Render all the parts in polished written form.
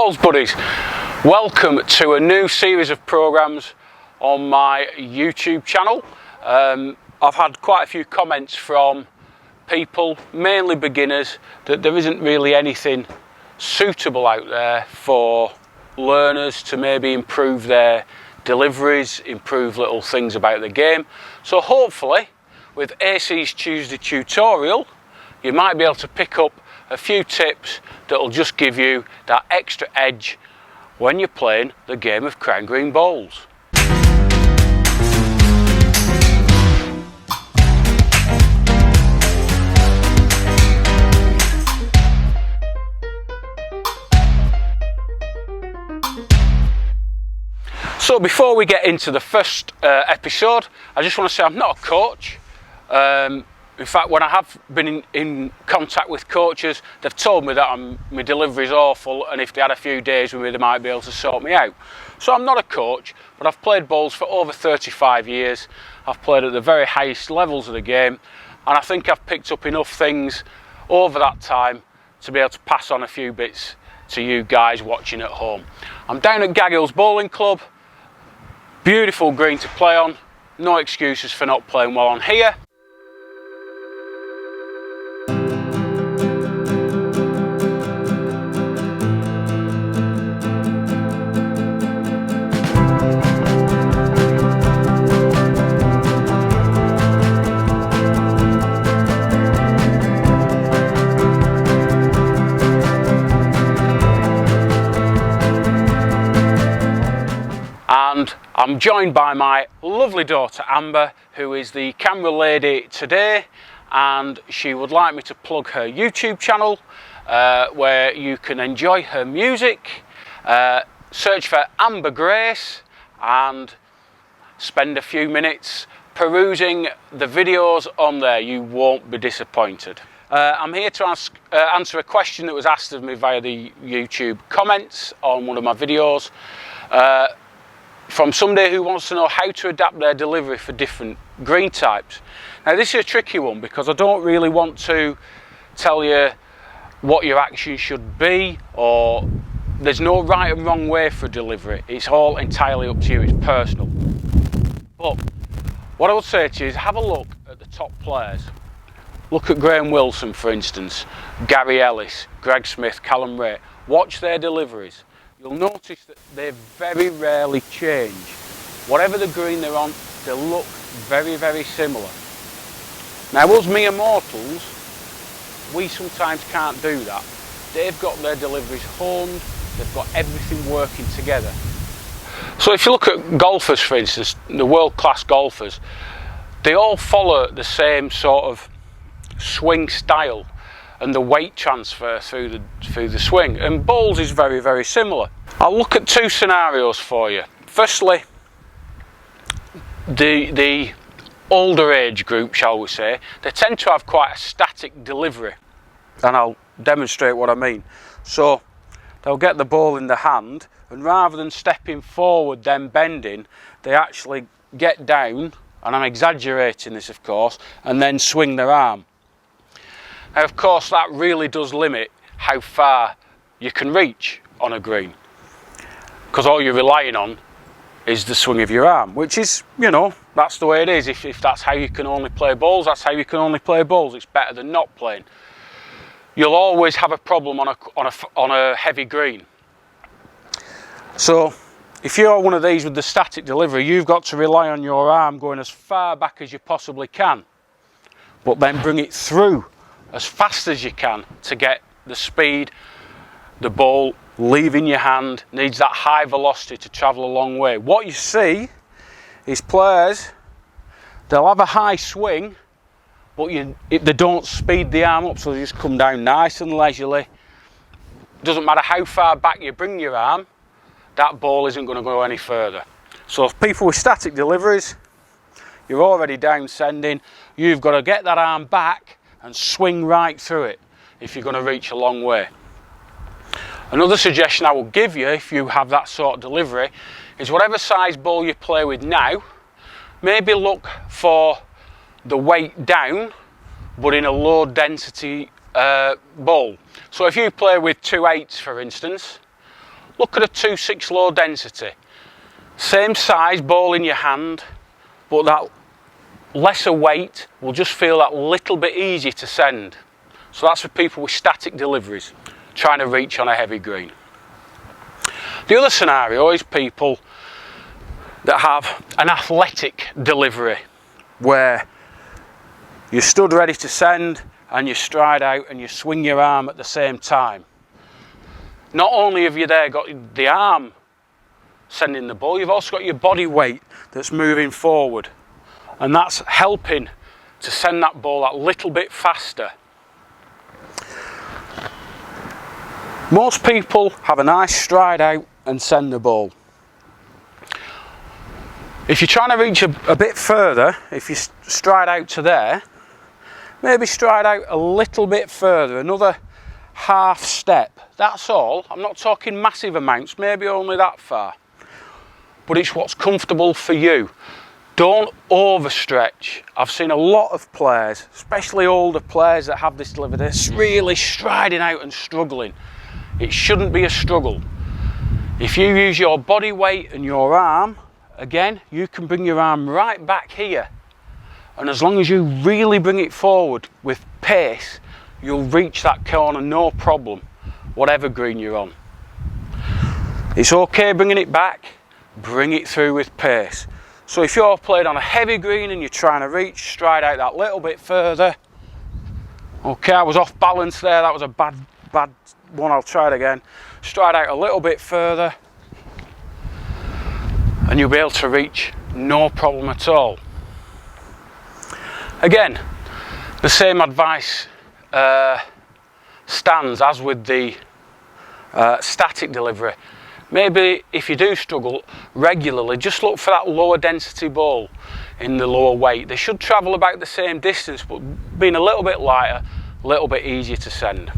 Balls buddies, welcome to a new series of programmes on my YouTube channel. I've had quite a few comments from people, mainly beginners, that there isn't really anything suitable out there for learners to maybe improve their deliveries, improve little things about the game. So hopefully with AC's Tuesday tutorial you might be able to pick up a few tips that will just give you that extra edge when you're playing the game of Crown Green Bowls. So before we get into the first episode, I just want to say I'm not a coach. In fact, when I have been in contact with coaches, they've told me that my delivery is awful, and if they had a few days with me, they might be able to sort me out. So I'm not a coach, but I've played bowls for over 35 years. I've played at the very highest levels of the game, and I think I've picked up enough things over that time to be able to pass on a few bits to you guys watching at home. I'm down at Gaggills Bowling Club. Beautiful green to play on. No excuses for not playing well on here. And I'm joined by my lovely daughter Amber, who is the camera lady today, and she would like me to plug her YouTube channel where you can enjoy her music. Search for Amber Grace and spend a few minutes perusing the videos on there. You won't be disappointed. I'm here to answer a question that was asked of me via the YouTube comments on one of my videos. From somebody who wants to know how to adapt their delivery for different green types. Now this is a tricky one because I don't really want to tell you what your action should be, or there's no right and wrong way for delivery. It's all entirely up to you, it's personal. But what I would say to you is have a look at the top players. Look at Graham Wilson, for instance, Gary Ellis, Greg Smith, Callum Ray. Watch their deliveries. You'll notice that they very rarely change. Whatever the green they're on, they look very, very similar. Now us mere mortals, we sometimes can't do that. They've got their deliveries honed, they've got everything working together. So if you look at golfers, for instance, the world-class golfers, they all follow the same sort of swing style and the weight transfer through the swing, and bowls is very, very similar. I'll look at two scenarios for you. Firstly, the older age group, shall we say, they tend to have quite a static delivery, and I'll demonstrate what I mean. So they'll get the ball in the hand, and rather than stepping forward then bending, they actually get down, and I'm exaggerating this of course, and then swing their arm. Now, of course, that really does limit how far you can reach on a green, because all you're relying on is the swing of your arm, which is, you know, that's the way it is. If that's how you can only play bowls, that's how you can only play bowls. It's better than not playing. You'll always have a problem on a heavy green. So if you're one of these with the static delivery, you've got to rely on your arm going as far back as you possibly can, but then bring it through as fast as you can to get the speed. The ball leaving your hand needs that high velocity to travel a long way. What you see is players, they'll have a high swing, but they don't speed the arm up, so they just come down nice and leisurely. Doesn't matter how far back you bring your arm, that ball isn't going to go any further. So if people with static deliveries, you're already down sending, you've got to get that arm back and swing right through it if you're going to reach a long way. Another suggestion I will give you if you have that sort of delivery is whatever size ball you play with now, maybe look for the weight down but in a low density bowl. So if you play with 2/8 for instance, look at a 2.6 low density. Same size ball in your hand, but that lesser weight will just feel that little bit easier to send. So that's for people with static deliveries, trying to reach on a heavy green. The other scenario is people that have an athletic delivery, where you stood ready to send and you stride out and you swing your arm at the same time. Not only have you there got the arm sending the ball, you've also got your body weight that's moving forward, and that's helping to send that ball that little bit faster. Most people have a nice stride out and send the ball. If you're trying to reach a bit further, if you stride out to there, maybe stride out a little bit further, another half step. That's all. I'm not talking massive amounts, maybe only that far. But it's what's comfortable for you. Don't overstretch. I've seen a lot of players, especially older players, that have this delivery. They're really striding out and struggling. It shouldn't be a struggle. If you use your body weight and your arm, again, you can bring your arm right back here. And as long as you really bring it forward with pace, you'll reach that corner no problem, whatever green you're on. It's okay bringing it back, bring it through with pace. So if you're playing on a heavy green and you're trying to reach, stride out that little bit further. Okay, I was off balance there, that was a bad one, I'll try it again. Stride out a little bit further and you'll be able to reach no problem at all. Again, the same advice stands as with the static delivery. Maybe if you do struggle regularly, just look for that lower density ball in the lower weight. They should travel about the same distance, but being a little bit lighter, a little bit easier to send.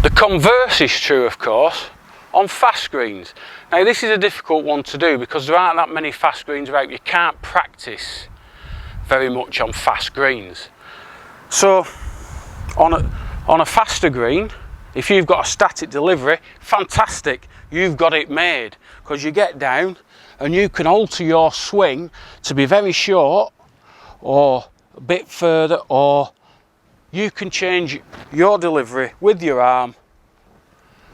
The converse is true, of course, on fast greens. Now this is a difficult one to do because there aren't that many fast greens about. You can't practice very much on fast greens. So on a faster green, if you've got a static delivery, fantastic, you've got it made, because you get down and you can alter your swing to be very short or a bit further, or you can change your delivery with your arm.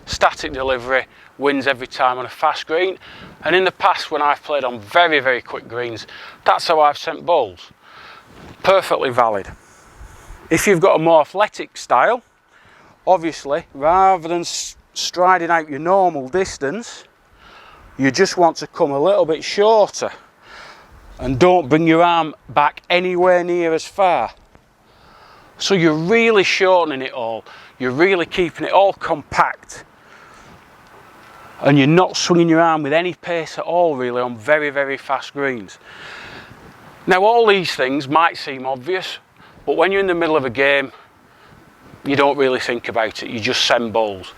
Static delivery wins every time on a fast green, and in the past when I've played on very, very quick greens, that's how I've sent balls. Perfectly valid. If you've got a more athletic style, obviously, rather than striding out your normal distance, you just want to come a little bit shorter and don't bring your arm back anywhere near as far. So you're really shortening it all, you're really keeping it all compact, and you're not swinging your arm with any pace at all really on very, very fast greens. Now all these things might seem obvious, but when you're in the middle of a game, you don't really think about it, you just send balls.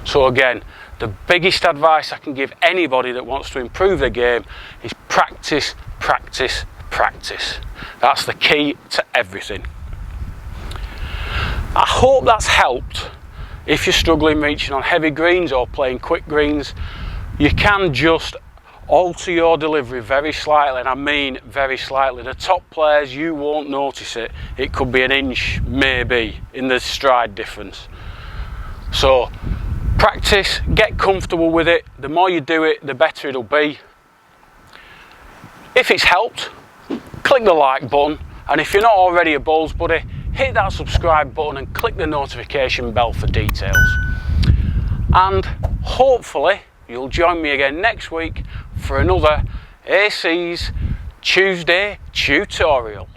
So again, the biggest advice I can give anybody that wants to improve their game is practice, practice, practice. That's the key to everything. I hope that's helped. If you're struggling reaching on heavy greens or playing quick greens, you can just alter your delivery very slightly, and I mean very slightly. The top players, you won't notice it. It could be an inch maybe in the stride difference. So practice, get comfortable with it. The more you do it, the better it'll be. If it's helped, click the like button, and if you're not already a bowls buddy, hit that subscribe button and click the notification bell for details. And hopefully you'll join me again next week for another AC's Tuesday tutorial.